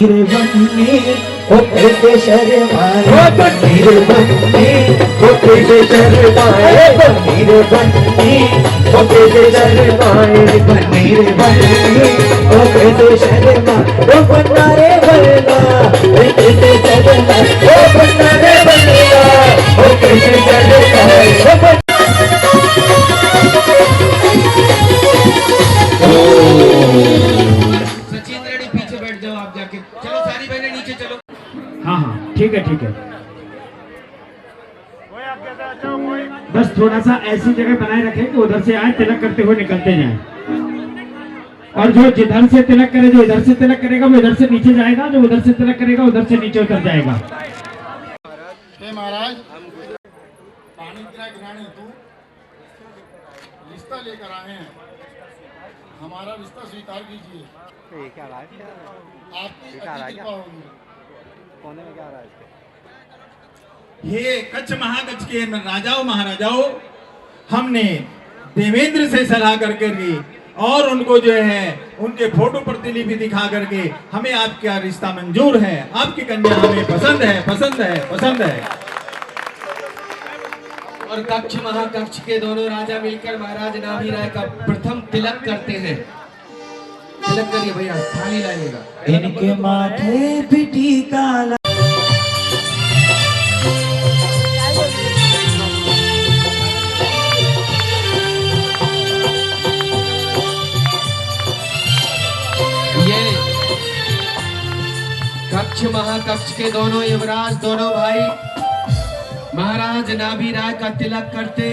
निर्बंधी होते शर्माए निर्बंधी होते शर्माए निर्बंधी होते शर्माए निर्बंधी होते शर्माए ओ बन्नारे बन्ना होते शर्माए ओ बन्नारे बन्ना होते शर्माए हाँ ठीक है बस थोड़ा सा ऐसी जगह बनाए रखें कि उधर से आए तिलक करते हुए निकलते जाएं और जो जिधर से तिलक करे जो इधर से तिलक करेगा वो इधर से नीचे जाएगा जो उधर से तिलक करेगा उधर से नीचे उतर जाएगा। हे महाराज पानी घराने तू रिश्ता लेकर आए हैं हमारा रिश्ता स्वीकार कीजिए। आपकी कृपा होगी। कोने में क्या रहा है? हे कच्छ महाकच्छ के राजाओं महाराजाओं, हमने देवेंद्र से सलाह करके ली और उनको जो है उनके फोटो प्रतिलिपि दिखा करके हमें आपका रिश्ता मंजूर है, आपकी कन्या हमें पसंद है पसंद है पसंद है। और कच्छ महाकच्छ के दोनों राजा मिलकर महाराज नाभि राय का प्रथम तिलक करते हैं। तिलक करिए भैया, थाली लाइएगा। इनके माथे पे टीका ये कच्छ महाकच्छ के दोनों युवराज दोनों भाई महाराज नाभि राय का तिलक करते,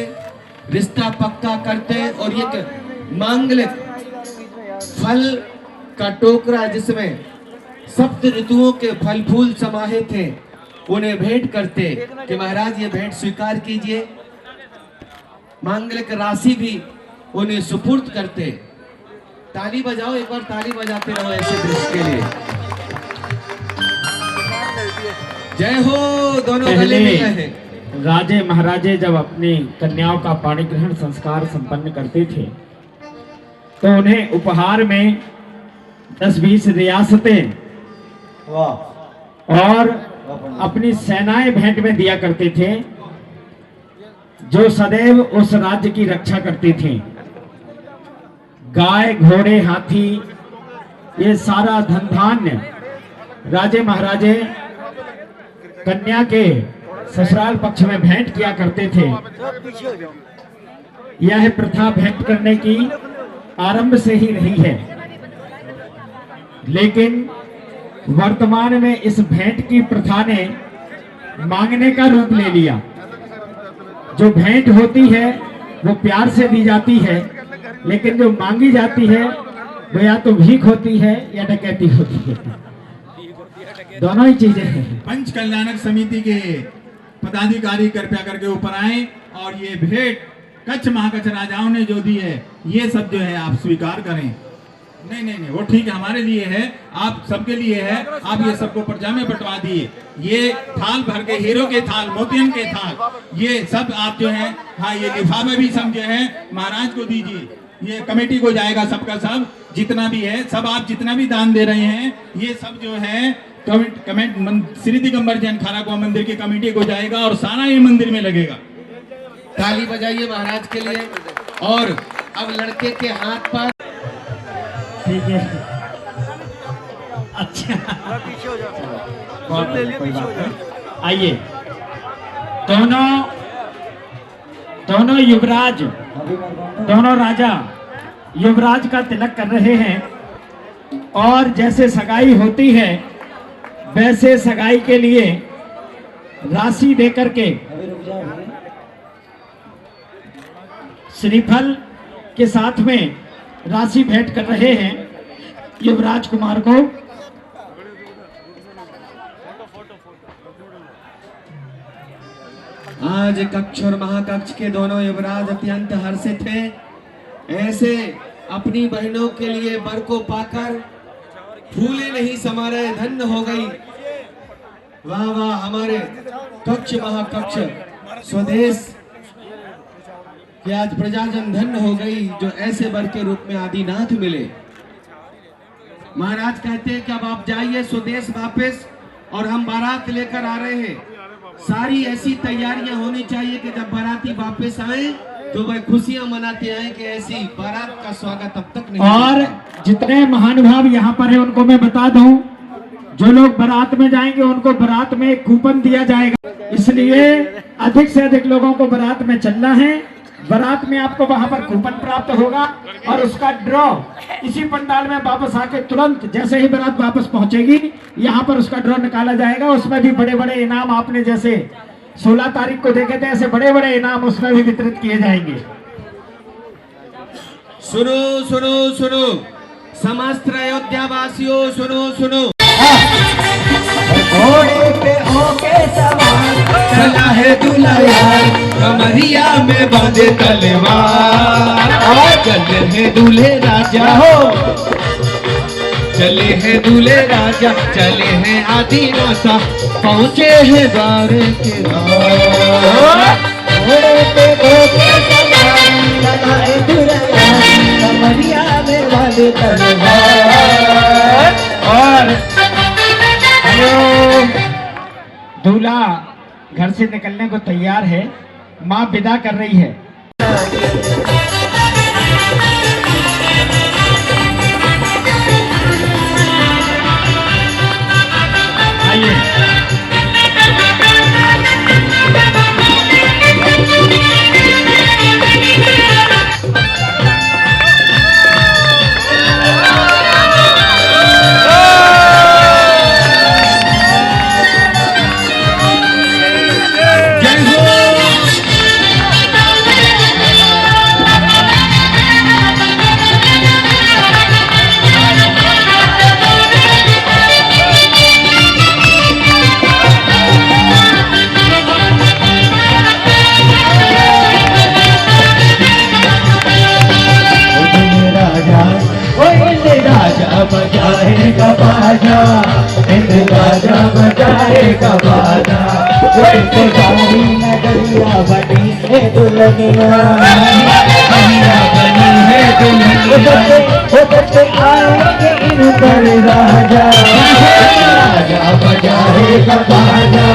रिश्ता पक्का करते और ये मांगलिक फल का टोकरा जिसमें सप्त ऋतुओं के फल फूल समाहित थे उन्हें भेंट करते कि महाराज ये भेंट स्वीकार कीजिए। मांगलिक राशि भी उन्हें सुपुर्द करते। ताली बजाओ, एक बार ताली बजाते रहो ऐसे दृश्य के लिए। जय हो। दोनों गले मिल रहे हैं। राजे महाराजे जब अपनी कन्याओं का पाणी ग्रहण संस्कार संपन्न करते थे तो उन्हें उपहार में 10-20 रियासतें और अपनी सेनाएं भेंट में दिया करते थे जो सदैव उस राज्य की रक्षा करती थी। गाय घोड़े हाथी ये सारा धन धान्य राजे महाराजे कन्या के ससुराल पक्ष में भेंट किया करते थे। यह प्रथा भेंट करने की आरंभ से ही रही है, लेकिन वर्तमान में इस भेंट की प्रथा ने मांगने का रूप ले लिया। जो भेंट होती है वो प्यार से दी जाती है, लेकिन जो मांगी जाती है वो या तो भीख होती है या डकैती होती है। दोनों ही चीजें हैं। पंच कल्याणक समिति के पदाधिकारी कृपया करके ऊपर आए और ये भेंट कच्छ महाकच्छ राजाओं ने जो दी है ये सब जो है आप स्वीकार करें। नहीं वो ठीक है, हमारे लिए है, आप सबके लिए है। आप ये सबको प्रजा में बंटवा दिए। ये थाल भर के हीरो के थाल, मोतियन के थाल, ये सब आप जो है हाँ ये लिफाफे भी सब जो है महाराज को दीजिए। ये कमेटी को जाएगा सबका सब, जितना भी है सब, आप जितना भी दान दे रहे हैं ये सब जो है श्री दिगंबर जैन खाराकुआ मंदिर की कमेटी को जाएगा और सारा ये मंदिर में लगेगा। ताली बजाइए महाराज के लिए। और अब लड़के के हाथ पर ठीक है, अच्छा आइए। दोनों युवराज, दोनों राजा युवराज का तिलक कर रहे हैं और जैसे सगाई होती है वैसे सगाई के लिए राशि देकर के श्रीफल के साथ में राशि भेंट कर रहे हैं युवराज कुमार को। आज कक्ष और महाकक्ष के दोनों युवराज अत्यंत हर्षित हैं। ऐसे अपनी बहनों के लिए वर को पाकर फूले नहीं समा रहे, धन्य हो गई। वाह वाह, हमारे कक्ष महाकक्ष स्वदेश कि आज प्रजाजन धन्य हो गई जो ऐसे वर के रूप में आदिनाथ मिले। महाराज कहते हैं कि अब आप जाइए स्वदेश वापस, और हम बारात लेकर आ रहे हैं। सारी ऐसी तैयारियां होनी चाहिए कि जब बाराती वापस आए तो वह खुशियां मनाते आए कि ऐसी बारात का स्वागत अब तक नहीं। और जितने महानुभाव यहाँ पर है उनको मैं बता दूं, जो लोग बारात में जाएंगे उनको बारात में एक कूपन दिया जाएगा, इसलिए अधिक से अधिक लोगों को बारात में चलना है। बारात में आपको वहां पर कूपन प्राप्त होगा और उसका ड्रॉ इसी पंडाल में वापस आके तुरंत जैसे ही बारात वापस पहुंचेगी यहाँ पर उसका ड्रॉ निकाला जाएगा। उसमें भी बड़े बड़े इनाम, आपने जैसे 16 तारीख को देखे थे, ऐसे बड़े बड़े इनाम उसमें भी वितरित किए जाएंगे। सुनो सुनो सुनो समस्त अयोध्या वासियों, सुनो सुनो। घोड़े पे होके सवार चला है दूल्हा यार, कमरिया में बांधे तलवार, चले हैं दूल्हे राजा हो, चले हैं दूल्हे राजा, चले हैं आदि राजा, पहुंचे हैं द्वारे के द्वार। घोड़े पे होके सवार चला है दूल्हा यार, कमरिया में बांधे तलवार। और दूल्हा घर से निकलने को तैयार है, माँ विदा कर रही है। आइए बजाएगा बाजा, इंद्र राजा बजाएगा बाजा, गाड़ी नगरिया बनी है दुल्हनिया, बनी है दुल्हनिया, आएंगे इन पर राजा, राजा बजाएगा बाजा।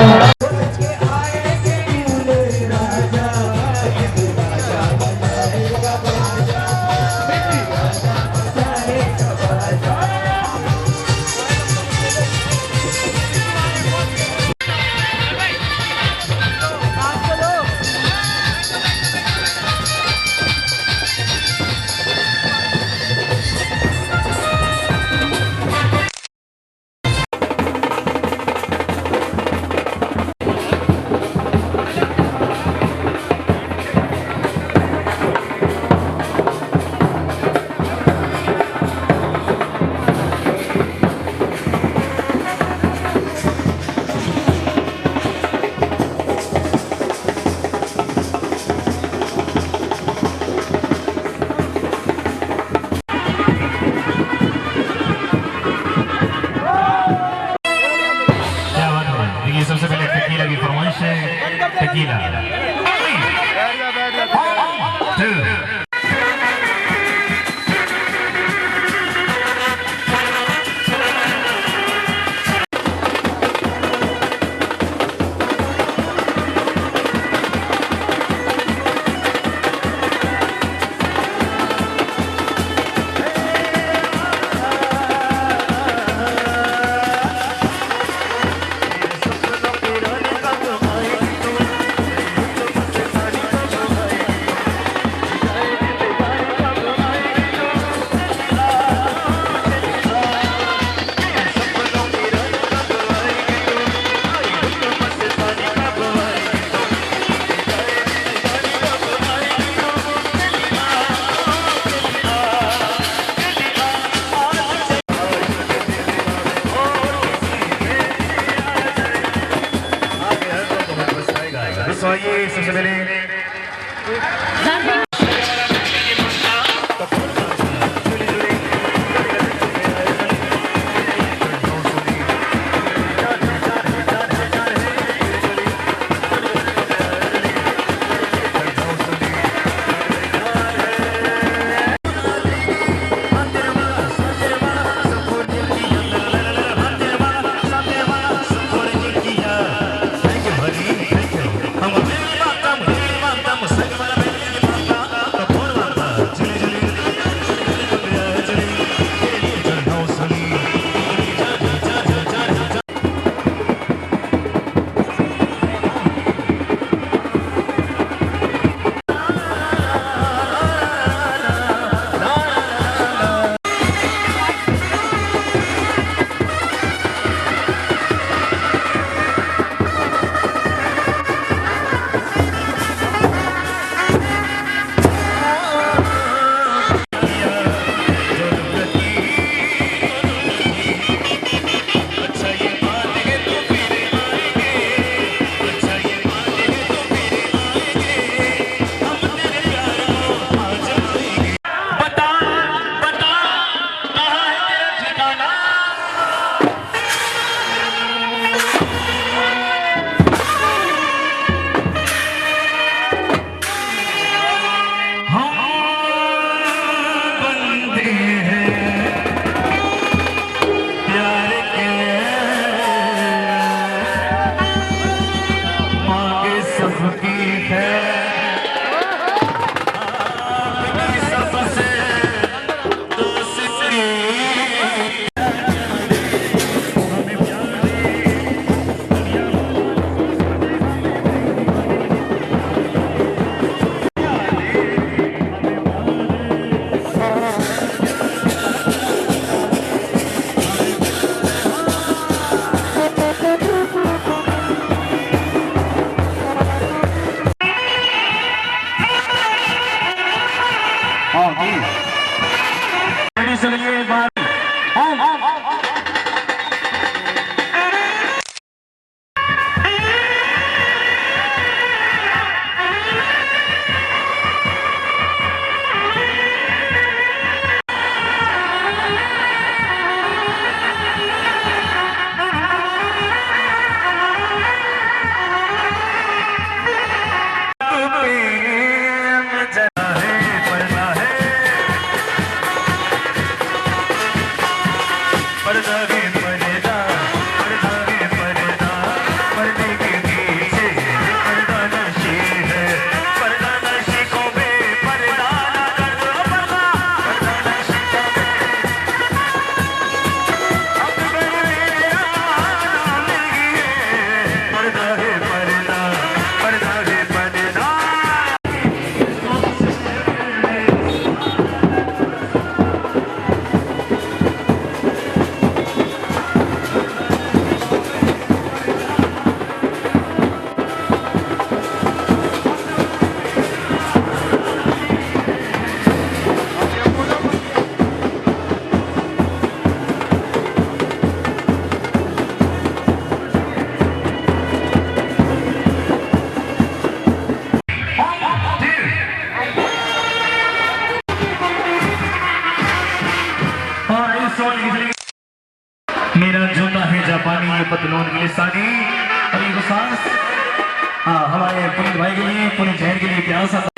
सबसे पहले टेकीला की फरमाइश है, टेकीला। आइए सबसे पहले पर्दा है पर्दा, पर्दा है पर्दा, पर्दे के पीछे पर्दा नशी है, पर्दा नशी को बेपर्दा ना कर दो पर्दा, पर्दा नशी को अब मेरा नाम नहीं है, पर्दा है पर्दा, पर्दा है पर्दा। मेरा जूता है जापानी, ये पतलून इंग्लिस्तानी और ये सांस हाँ हमारे पुनीत भाई के लिए, पुनीत जैन के लिए प्यार सा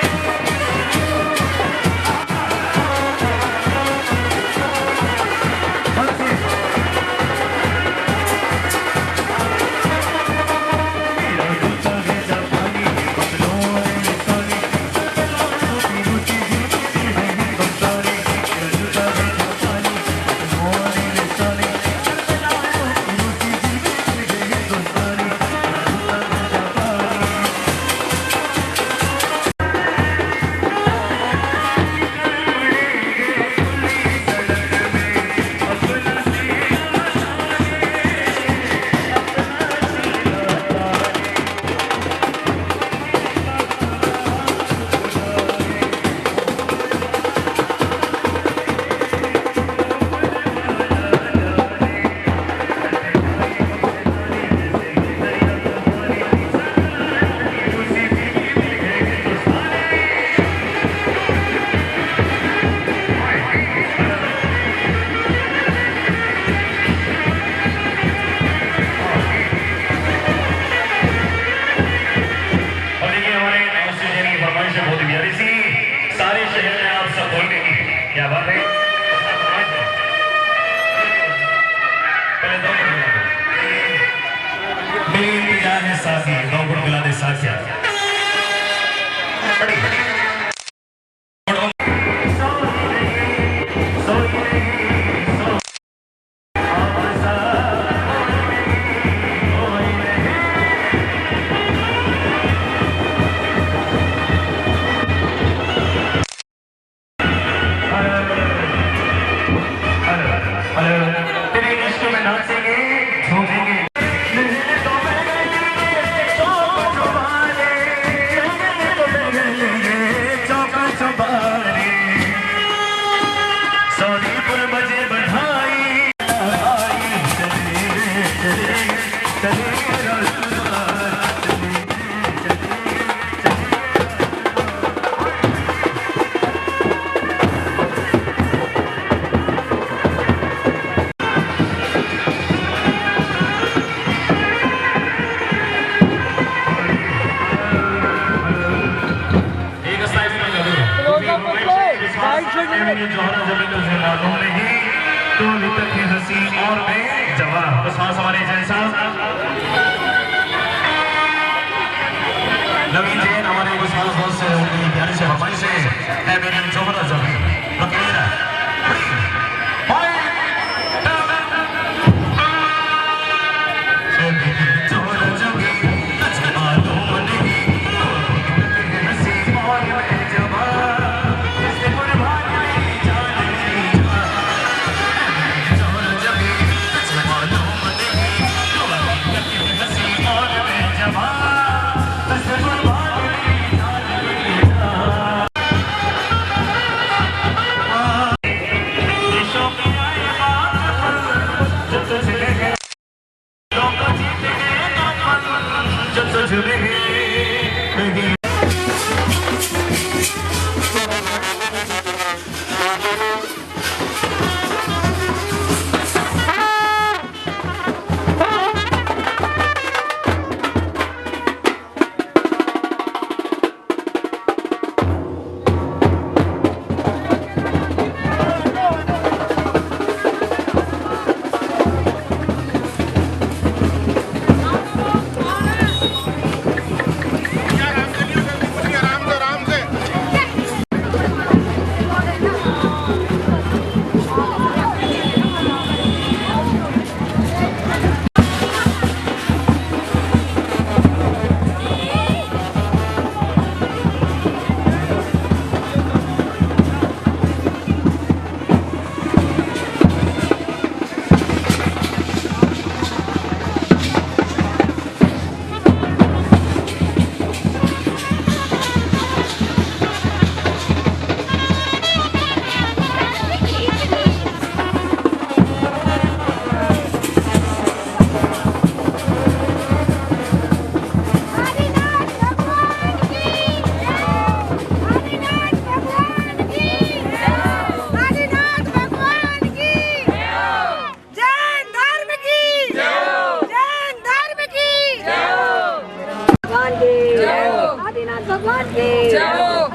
की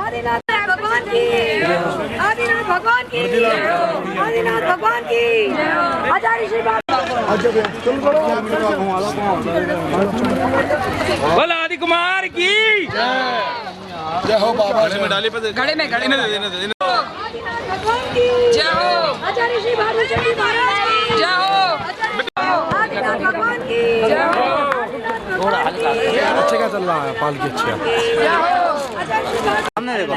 आदिनाथ भगवान की आदिनाथ भगवान की आदिनाथ भगवान की आचार्य श्री बोला आदि कुमार की जय हो बाबा में डाली पे घड़े में दे देना आदिनाथ भगवान की जय हो आचार्य श्री भानुचंद्र जी महाराज की जय हो आदिनाथ भगवान की जय हो थोड़ा हल्का अच्छे क्या चल रहा है पालकी अच्छी है सामने देखो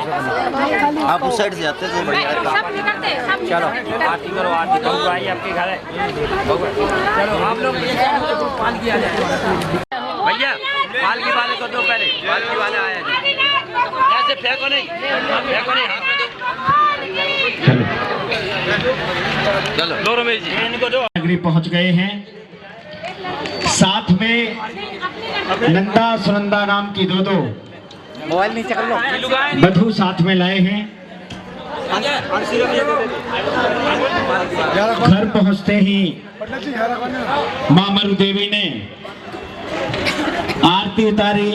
आप उस साइड से जाते थे बढ़िया चलो आरती करो भाई आपके घर है चलो आप लोग पालकी आ जाए भैया पालकी वाले को दो पहले पालकी वाले आए ऐसे फेंको नहीं हाथ में दो चलो लो रमेश जी इनको दो नगरी पहुंच गए हैं। साथ में नंदा सुनंदा नाम की दो मोबाइल नीचे कर लो वधू साथ में लाए हैं। घर पहुंचते ही मां मरु देवी ने आरती उतारी।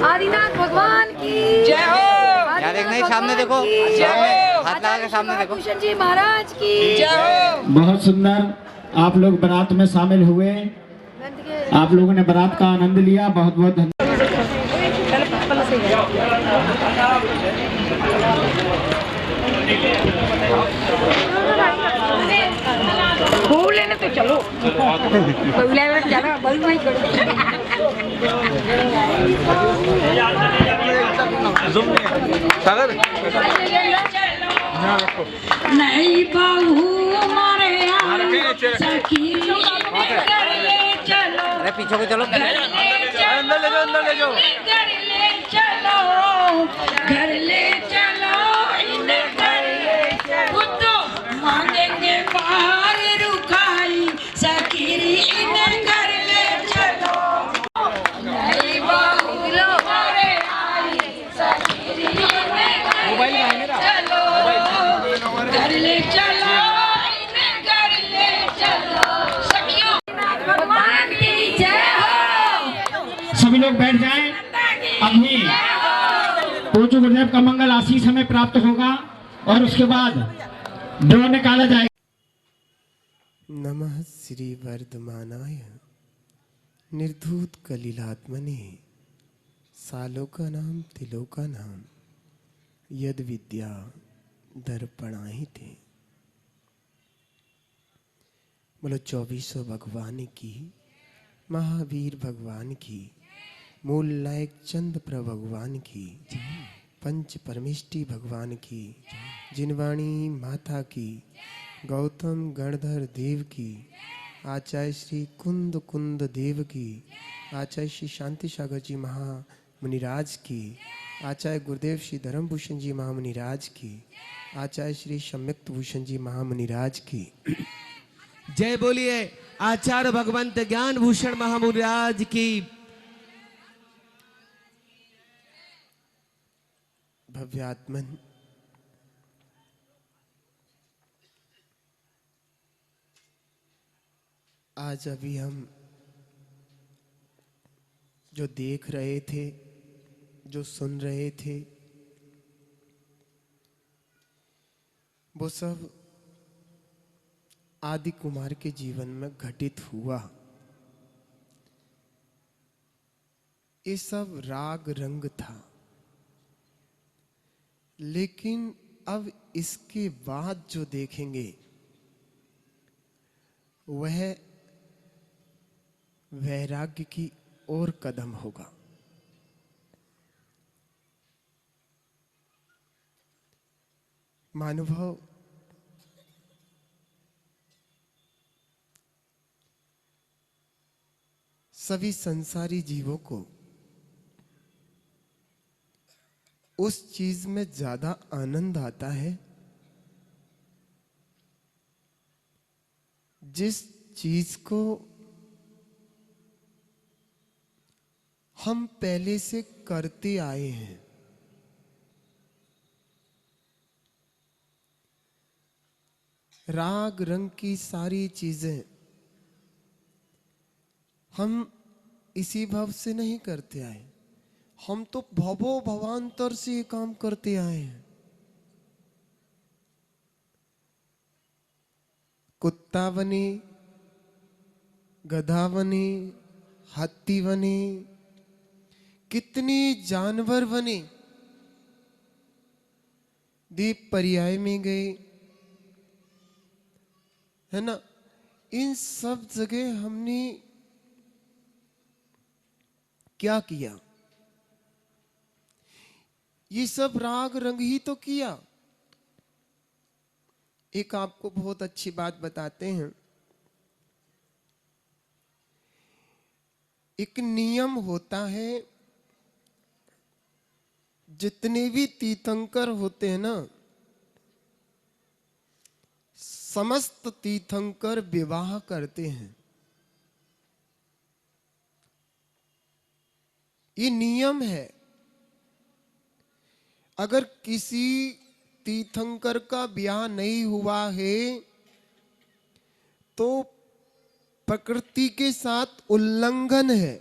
आदिनाथ भगवान की जय हो यार देखना ही सामने देखो हाथ लगा के सामने देखो भूषण जी महाराज की जय हो बहुत सुंदर आप लोग बारात में शामिल हुए। आप लोगों ने बारात का आनंद लिया। बहुत बहुत धन्यवाद। फूल लेने तो चलो बबुला में जाना बल नहीं करो सागर नहीं बहू मारे सखी चलो अरे पीछे को चलो अंदर ले जाओ घर ले चलो इन्हें घर ले चलो मांगेंगे बाहर रुखाई सकीरी इन्हें घर ले चलो नहीं बहू मारे आई सकीरी इन्हें घर ले चलो इन्हें घर ले चलो सखियों भगवान की जय हो। सभी लोग बैठ जाएं। अभी पूज्य गुरुदेव का मंगल आशीष हमें प्राप्त होगा और उसके बाद ड्रॉ निकाला जाएगा। नमः श्री वर्धमानाय निर्धूत कलिलात्मने सालोकानां तिलोकानां यद विद्या दर्पणाहिते। बोलो 2400 भगवान की, महावीर भगवान की, मूल नायक चंद प्रभु भगवान की, पंच परमेष्टि भगवान की, जिनवाणी माता की, गौतम गणधर देव की, आचार्य श्री कुंद कुंद देव की, आचार्य श्री शांति सागर जी महामुनिराज की, आचार्य गुरुदेव श्री धर्मभूषण जी महामुनिराज की, आचार्य श्री सम्यक्त भूषण जी महामुनिराज की। जय बोलिए आचार्य भगवंत ज्ञान भूषण महामुनिराज की। भव्यात्मन आज अभी हम जो देख रहे थे, जो सुन रहे थे, वो सब आदि कुमार के जीवन में घटित हुआ। ये सब राग रंग था, लेकिन अब इसके बाद जो देखेंगे वह वैराग्य की ओर कदम होगा। महानुभाव, सभी संसारी जीवों को उस चीज में ज्यादा आनंद आता है जिस चीज को हम पहले से करते आए हैं। राग रंग की सारी चीजें हम इसी भाव से नहीं करते आए, हम तो भवो भवांतर से ये काम करते आए हैं। कुत्ता बने, गधा बने, हाथी बने, कितनी जानवर बने, दीप पर्याय में गए, है ना। इन सब जगह हमने क्या किया? ये सब राग रंग ही तो किया। एक आपको बहुत अच्छी बात बताते हैं। एक नियम होता है, जितने भी तीर्थंकर होते हैं ना, समस्त तीर्थंकर विवाह करते हैं। ये नियम है। अगर किसी तीर्थंकर का ब्याह नहीं हुआ है तो प्रकृति के साथ उल्लंघन है,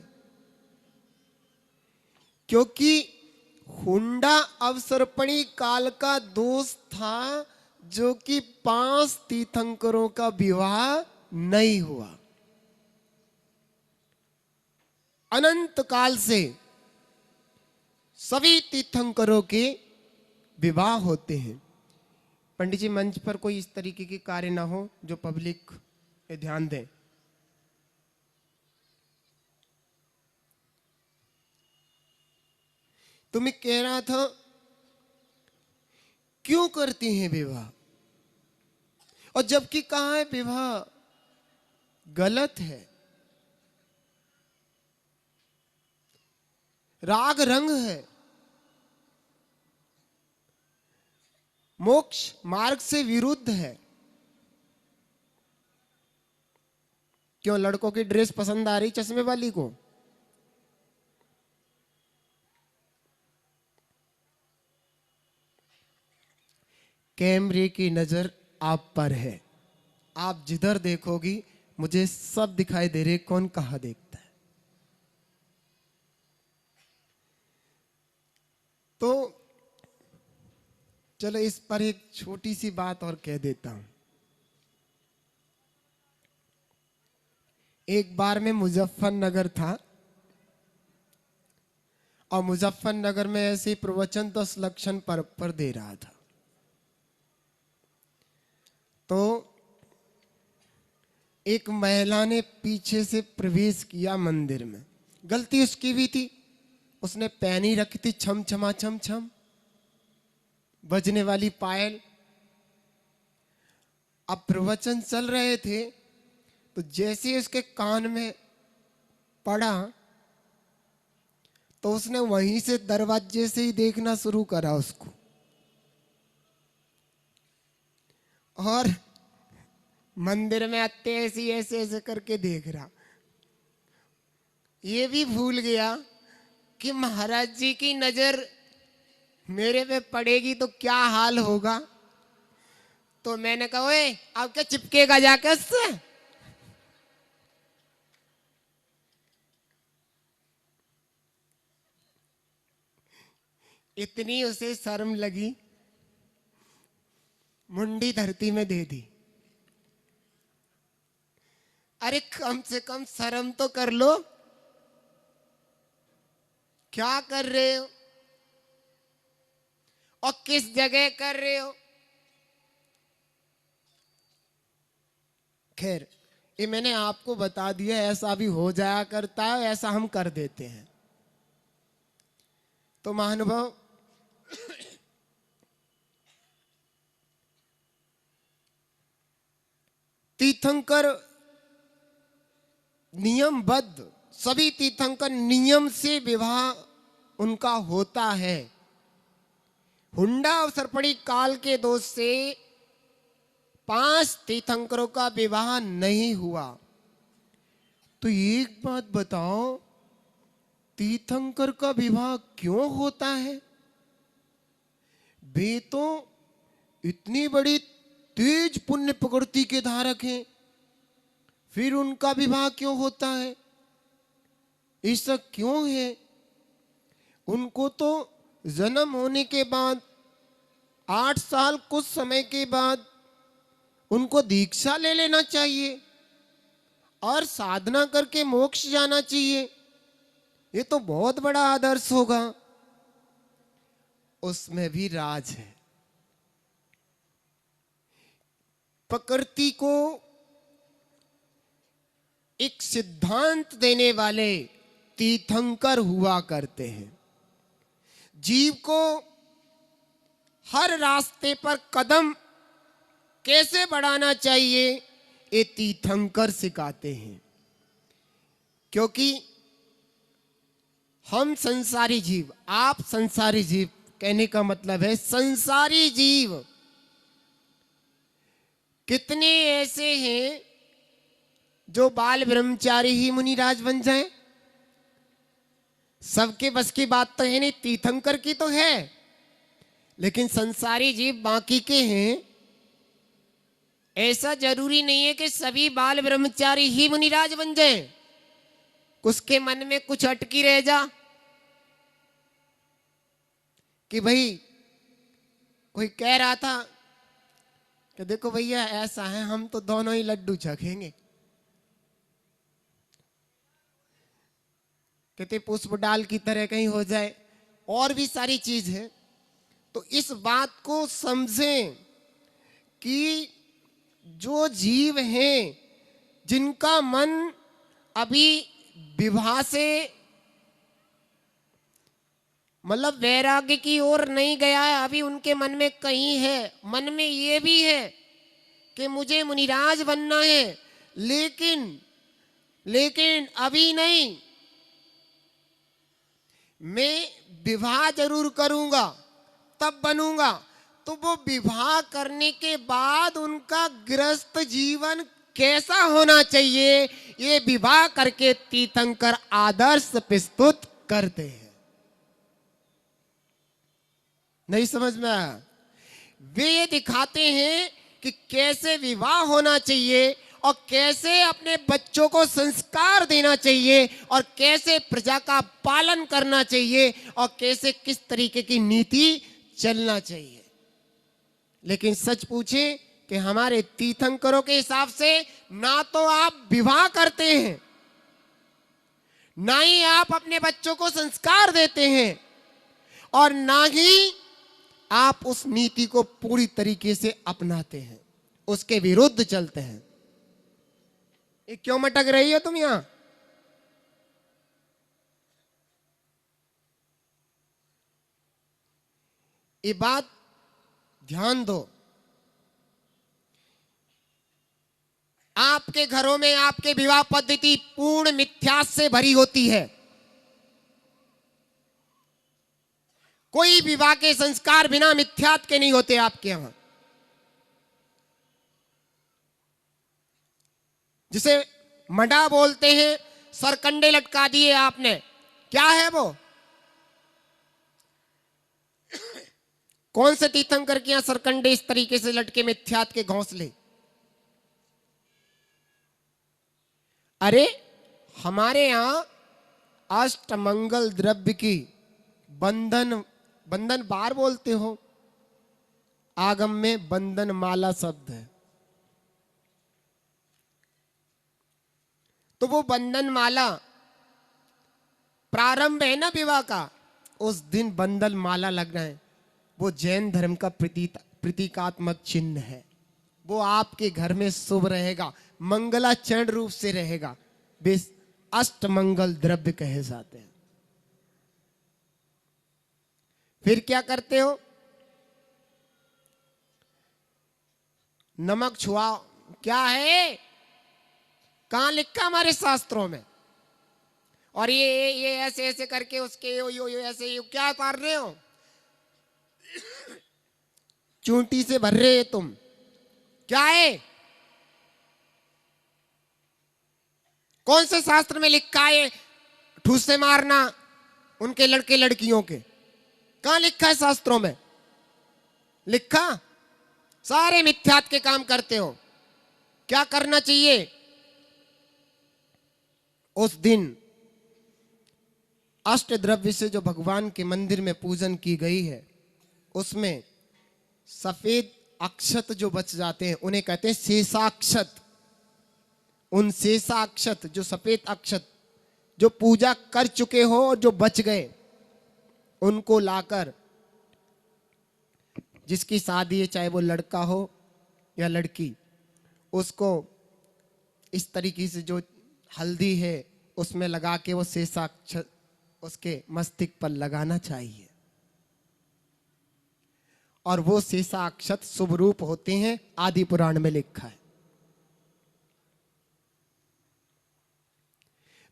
क्योंकि हुंडा अवसर्पणी काल का दोष था जो कि 5 तीर्थंकरों का विवाह नहीं हुआ। अनंत काल से सभी तीर्थंकरों के विवाह होते हैं। पंडित जी, मंच पर कोई इस तरीके के कार्य ना हो जो पब्लिक पे ध्यान दें। तो मैं कह रहा था, क्यों करते हैं विवाह? और जबकि कहा है विवाह गलत है, राग रंग है, मोक्ष मार्ग से विरुद्ध है। क्यों? लड़कों की ड्रेस पसंद आ रही चश्मे वाली को? कैमरे की नजर आप पर है, आप जिधर देखोगी मुझे सब दिखाई दे रहे, कौन कहां देखता है। तो चलो इस पर एक छोटी सी बात और कह देता हूं। एक बार मैं मुजफ्फरनगर था और मुजफ्फरनगर में ऐसे प्रवचन 10 लक्षण पर दे रहा था। तो एक महिला ने पीछे से प्रवेश किया मंदिर में। गलती उसकी भी थी, उसने पहनी रखी थी छम छमा छम छम बजने वाली पायल। अब प्रवचन चल रहे थे तो जैसे ही उसके कान में पड़ा तो उसने वहीं से दरवाजे से ही देखना शुरू करा उसको, और मंदिर में आते ऐसे ऐसे करके देख रहा। ये भी भूल गया कि महाराज जी की नजर मेरे पे पड़ेगी तो क्या हाल होगा। तो मैंने कहा, ओए अब क्या चिपकेगा जाके उससे? इतनी उसे शर्म लगी, मुंडी धरती में दे दी। अरे कम से कम शर्म तो कर लो, क्या कर रहे हो और किस जगह कर रहे हो। खैर, ये मैंने आपको बता दिया, ऐसा भी हो जाया करता है, ऐसा हम कर देते हैं। तो महानुभाव, तीर्थंकर नियमबद्ध, सभी तीर्थंकर नियम से विवाह उनका होता है। हुंडा अवसर्पणी काल के दोष से 5 तीर्थंकरों का विवाह नहीं हुआ। तो एक बात बताओ, तीर्थंकर का विवाह क्यों होता है? वे तो इतनी बड़ी तेज पुण्य प्रकृति के धारक हैं, फिर उनका विवाह क्यों होता है? ऐसा क्यों है? उनको तो जन्म होने के बाद 8 साल कुछ समय के बाद उनको दीक्षा ले लेना चाहिए और साधना करके मोक्ष जाना चाहिए। ये तो बहुत बड़ा आदर्श होगा। उसमें भी राज है। प्रकृति को एक सिद्धांत देने वाले तीर्थंकर हुआ करते हैं। जीव को हर रास्ते पर कदम कैसे बढ़ाना चाहिए ये तीर्थंकर सिखाते हैं। क्योंकि हम संसारी जीव, आप संसारी जीव, कहने का मतलब है संसारी जीव। कितने ऐसे हैं जो बाल ब्रह्मचारी ही मुनिराज बन जाएं? सबके बस की बात तो है नहीं, तीर्थंकर की तो है, लेकिन संसारी जीव बाकी के हैं। ऐसा जरूरी नहीं है कि सभी बाल ब्रह्मचारी ही मुनिराज बन जाएं। उसके मन में कुछ अटकी रह जा कि भाई कोई कह रहा था कि देखो भैया ऐसा है, हम तो दोनों ही लड्डू चखेंगे। कहते पुष्प डाल की तरह कहीं हो जाए, और भी सारी चीज है। तो इस बात को समझें कि जो जीव हैं जिनका मन अभी विवाह से मतलब वैराग्य की ओर नहीं गया है, अभी उनके मन में कहीं है, मन में ये भी है कि मुझे मुनिराज बनना है, लेकिन अभी नहीं, मैं विवाह जरूर करूंगा तब बनूंगा। तो वो विवाह करने के बाद उनका गृहस्थ जीवन कैसा होना चाहिए, ये विवाह करके तीर्थंकर आदर्श प्रस्तुत करते हैं। नहीं समझ में आया? वे ये दिखाते हैं कि कैसे विवाह होना चाहिए और कैसे अपने बच्चों को संस्कार देना चाहिए और कैसे प्रजा का पालन करना चाहिए और कैसे किस तरीके की नीति चलना चाहिए। लेकिन सच पूछे कि हमारे तीर्थंकरों के हिसाब से ना तो आप विवाह करते हैं, ना ही आप अपने बच्चों को संस्कार देते हैं, और ना ही आप उस नीति को पूरी तरीके से अपनाते हैं, उसके विरुद्ध चलते हैं। ये क्यों मटक रही हो तुम यहां? ये बात ध्यान दो। आपके घरों में आपके विवाह पद्धति पूर्ण मिथ्यास से भरी होती है। कोई विवाह के संस्कार बिना मिथ्यात के नहीं होते आपके यहां। जिसे मडा बोलते हैं, सरकंडे लटका दिए आपने, क्या है वो? कौन से तीर्थंकर के यहां सरकंडे इस तरीके से लटके मिथ्यात के घोंसले? अरे हमारे यहां अष्टमंगल द्रव्य की बंधन बार बोलते हो, आगम में बंधन माला शब्द है। तो वो बंधन माला प्रारंभ है ना विवाह का, उस दिन बंधन माला लगना है। वो जैन धर्म का प्रतीकात्मक चिन्ह है। वो आपके घर में शुभ रहेगा, मंगलाचरण रूप से रहेगा। वे अष्टमंगल द्रव्य कहे जाते हैं। फिर क्या करते हो? नमक छुआओ, क्या है? कहां लिखा हमारे शास्त्रों में? और ये ऐसे ऐसे करके उसके यो ऐसे क्या कर रहे हो? चूंटी से भर रहे तुम, क्या है? कौन से शास्त्र में लिखा है ठूस से मारना उनके लड़के लड़कियों के? कहां लिखा है शास्त्रों में? लिखा? सारे मिथ्यात के काम करते हो। क्या करना चाहिए? उस दिन अष्ट द्रव्य से जो भगवान के मंदिर में पूजन की गई है, उसमें सफेद अक्षत जो बच जाते हैं उन्हें कहते हैं शेषाक्षत। उन शेषाक्षत, जो सफेद अक्षत जो पूजा कर चुके हो और जो बच गए, उनको लाकर जिसकी शादी है, चाहे वो लड़का हो या लड़की, उसको इस तरीके से जो हल्दी है उसमें लगा के वो शेषाक्षत उसके मस्तिष्क पर लगाना चाहिए। और वो शेषाक्षत शुभ रूप होते हैं, आदि पुराण में लिखा है।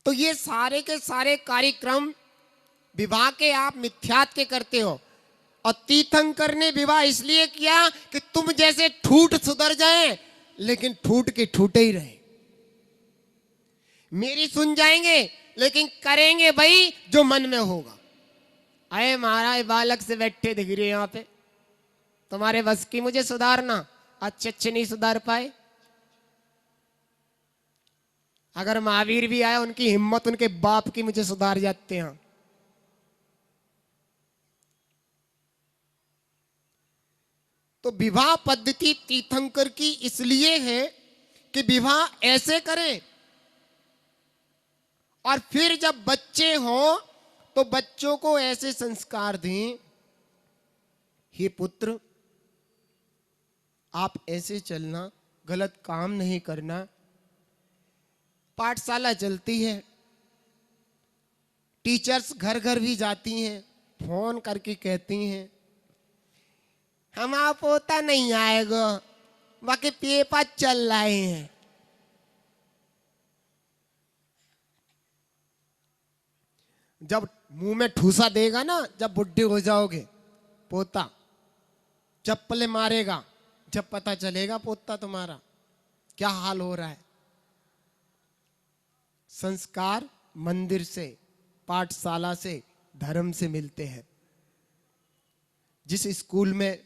तो ये सारे के सारे कार्यक्रम विवाह के आप मिथ्यात्व के करते हो। और तीर्थंकर ने विवाह इसलिए किया कि तुम जैसे ठूठ सुधर जाएं, लेकिन ठूठ के ठूठे ही रहे। मेरी सुन जाएंगे लेकिन करेंगे भाई जो मन में होगा। अरे महाराज बालक से बैठे दिख रहे यहां पे, तुम्हारे बस की मुझे सुधारना, अच्छे नहीं सुधार पाए। अगर महावीर भी आए, उनकी हिम्मत उनके बाप की मुझे सुधार जाते हैं। तो विवाह पद्धति तीर्थंकर की इसलिए है कि विवाह ऐसे करें, और फिर जब बच्चे हों तो बच्चों को ऐसे संस्कार दें, हे पुत्र आप ऐसे चलना, गलत काम नहीं करना। पाठशाला चलती है, टीचर्स घर घर भी जाती हैं, फोन करके कहती हैं हमारा पोता नहीं आएगा, बाकी पेपर चल रहे हैं। जब मुंह में ठूसा देगा ना, जब बुढ़े हो जाओगे, पोता चप्पलें मारेगा, जब पता चलेगा पोता तुम्हारा क्या हाल हो रहा है। संस्कार मंदिर से, पाठशाला से, धर्म से मिलते हैं। जिस स्कूल में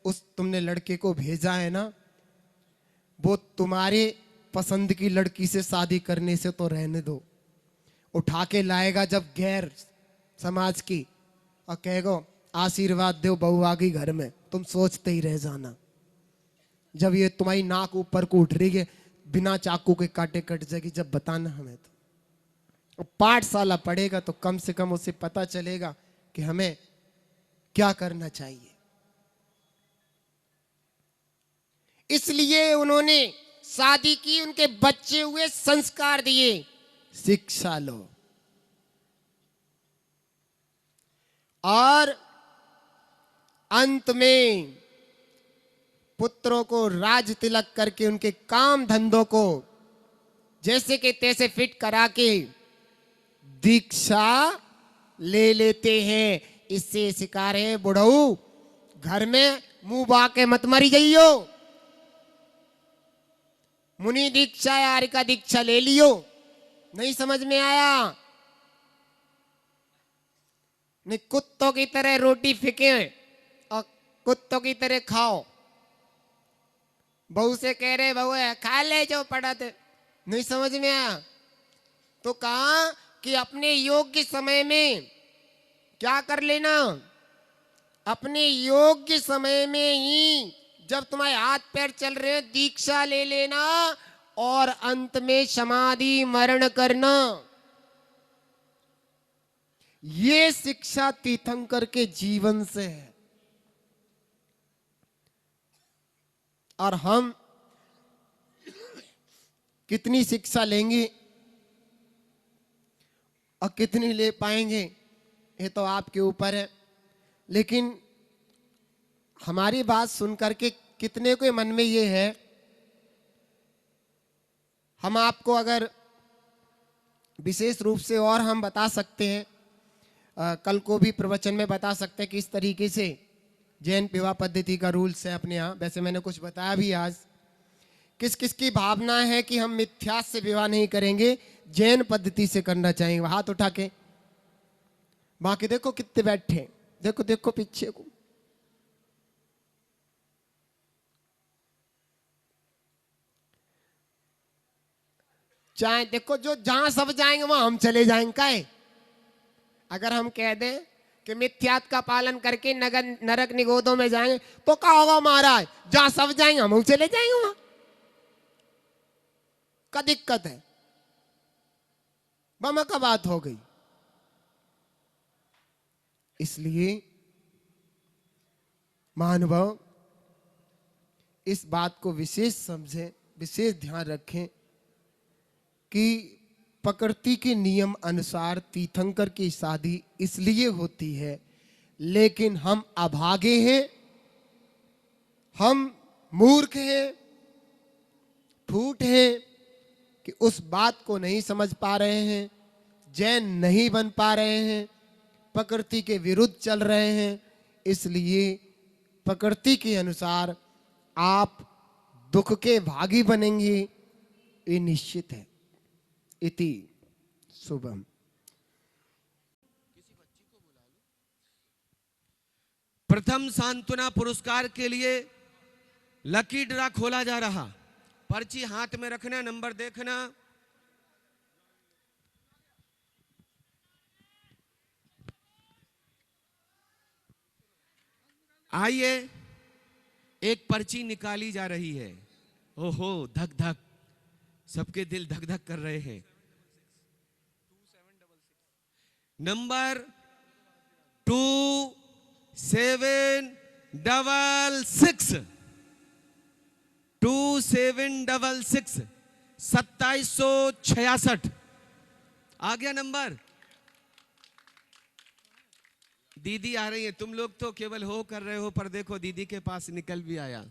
उस तुमने लड़के को भेजा है ना, वो तुम्हारे पसंद की लड़की से शादी करने से तो रहने दो। उठा के लाएगा जब गैर समाज की, और कहेगा आशीर्वाद दो बहू आ गई घर में, तुम सोचते ही रह जाना। जब ये तुम्हारी नाक ऊपर को उठ रही है, बिना चाकू के काटे कट जाएगी, जब बताना हमें। तो पाठशाला पढ़ेगा तो कम से कम उसे पता चलेगा कि हमें क्या करना चाहिए। इसलिए उन्होंने शादी की, उनके बच्चे हुए, संस्कार दिए, शिक्षा लो। और अंत में पुत्रों को राज तिलक करके उनके काम धंधों को जैसे के तैसे फिट करा के दीक्षा ले लेते हैं। इससे शिकार है बुढ़ऊ, घर में मुंह बा के मत मरी जाइयो। मुनि दीक्षा या आर्य का दीक्षा ले लियो, नहीं समझ में आया, नहीं कुत्तों की तरह रोटी फेंके और कुत्तों की तरह खाओ। बहू से कह रहे बहू खा ले जो पड़ा थे, नहीं समझ में आया तो कहा कि अपने योग्य समय में क्या कर लेना, अपने योग्य समय में ही जब तुम्हारे हाथ पैर चल रहे हैं दीक्षा ले लेना, और अंत में समाधि मरण करना। ये शिक्षा तीर्थंकर के जीवन से है। और हम कितनी शिक्षा लेंगे और कितनी ले पाएंगे ये तो आपके ऊपर है। लेकिन हमारी बात सुनकर के कितने के मन में ये है, हम आपको अगर विशेष रूप से और हम बता सकते हैं, कल को भी प्रवचन में बता सकते हैं कि इस तरीके से जैन विवाह पद्धति का रूल्स है अपने यहाँ। वैसे मैंने कुछ बताया भी आज। किस किस की भावना है कि हम मिथ्यास से विवाह नहीं करेंगे, जैन पद्धति से करना चाहेंगे, हाथ उठा के। बाकी देखो कितने बैठे, देखो देखो पीछे को। चाहे देखो जो जहां सब जाएंगे वहां हम चले जाएंगे। काहे अगर हम कह दें कि मिथ्यात का पालन करके नरक निगोदों में जाएंगे तो क्या होगा महाराज? जहां सब जाएंगे हम चले जाएंगे, वहां का दिक्कत है? बम का बात हो गई। इसलिए महानुभाव इस बात को विशेष समझें, विशेष ध्यान रखें कि प्रकृति के नियम अनुसार तीर्थंकर की शादी इसलिए होती है, लेकिन हम अभागे हैं, हम मूर्ख हैं, ठूठ हैं कि उस बात को नहीं समझ पा रहे हैं, जैन नहीं बन पा रहे हैं, प्रकृति के विरुद्ध चल रहे हैं। इसलिए प्रकृति के अनुसार आप दुख के भागी बनेंगे, ये निश्चित है। इति शुभम। प्रथम सांत्वना पुरस्कार के लिए लकी ड्रा खोला जा रहा। पर्ची हाथ में रखना, नंबर देखना। आइए, एक पर्ची निकाली जा रही है। ओहो, धक धक, सबके दिल धक धक कर रहे हैं। नंबर 2766 2766 2766 आ गया नंबर। दीदी आ रही है। तुम लोग तो केवल हो कर रहे हो, पर देखो दीदी के पास निकल भी आया।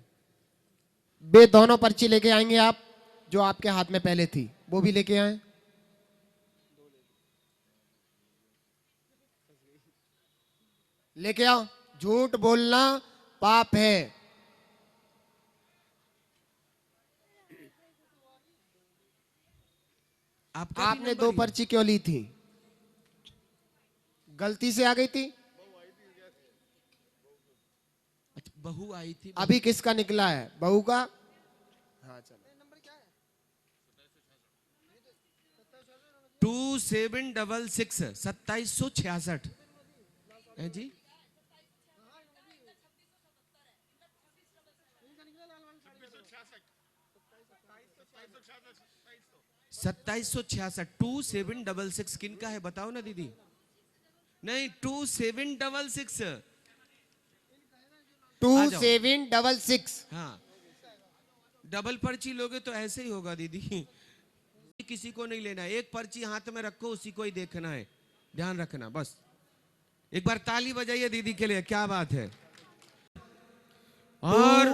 वे दोनों पर्ची लेके आएंगे आप, जो आपके हाथ में पहले थी वो भी लेके आए। लेके आओ, झूठ बोलना पाप है। आपने दो पर्ची क्यों ली थी? गलती से आ गई थी? अच्छा, बहू आई थी। अभी किसका निकला है? बहू का? हाँ चलो। 2766 2766 है जी। सत्ताईस सौ 2766 किनका है बताओ ना दीदी। नहीं, 2766 2766। हाँ, डबल पर्ची लोगे तो ऐसे ही होगा दीदी। किसी को नहीं लेना है, एक पर्ची हाथ में रखो, उसी को ही देखना है, ध्यान रखना बस। एक बार ताली बजाइए दीदी के लिए, क्या बात है। और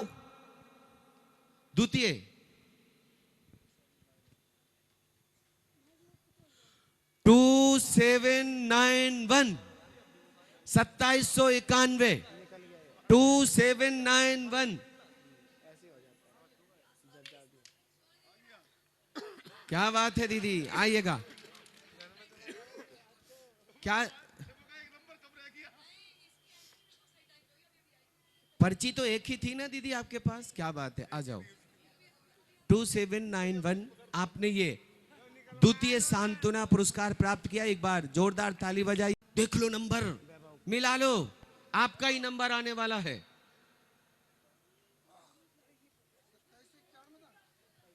द्वितीय 2791 2791 2791। क्या बात है दीदी, आइएगा। क्या पर्ची तो एक ही थी ना दीदी आपके पास? क्या बात है, आ जाओ। 2791 आपने ये द्वितीय सांत्वना पुरस्कार प्राप्त किया। एक बार जोरदार ताली बजाइए। देख लो नंबर, मिला लो, आपका ही नंबर आने वाला है।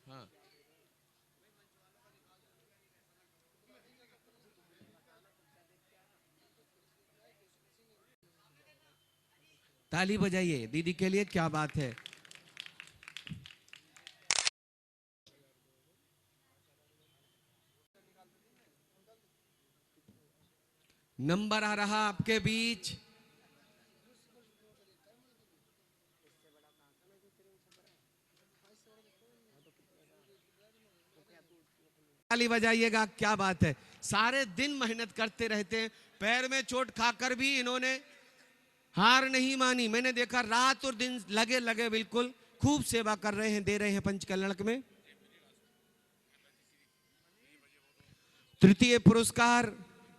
हाँ, ताली बजाइए दीदी के लिए, क्या बात है। नंबर आ रहा आपके बीच। ताली बजाइएगा, क्या बात है। सारे दिन मेहनत करते रहते हैं, पैर में चोट खाकर भी इन्होंने हार नहीं मानी। मैंने देखा रात और दिन लगे लगे बिल्कुल खूब सेवा कर रहे हैं, दे रहे हैं पंचकल्लक में। तृतीय पुरस्कार,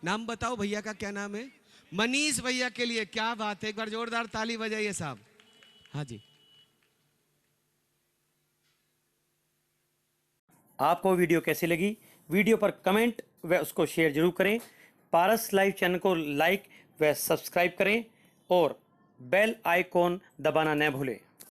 नाम बताओ भैया का, क्या नाम है? मनीष भैया के लिए, क्या बात है। एक बार जोरदार ताली बजाइए साहब। हाँ जी। आपको वीडियो कैसी लगी? वीडियो पर कमेंट व उसको शेयर जरूर करें। पारस लाइव चैनल को लाइक व सब्सक्राइब करें और बेल आइकॉन दबाना न भूलें।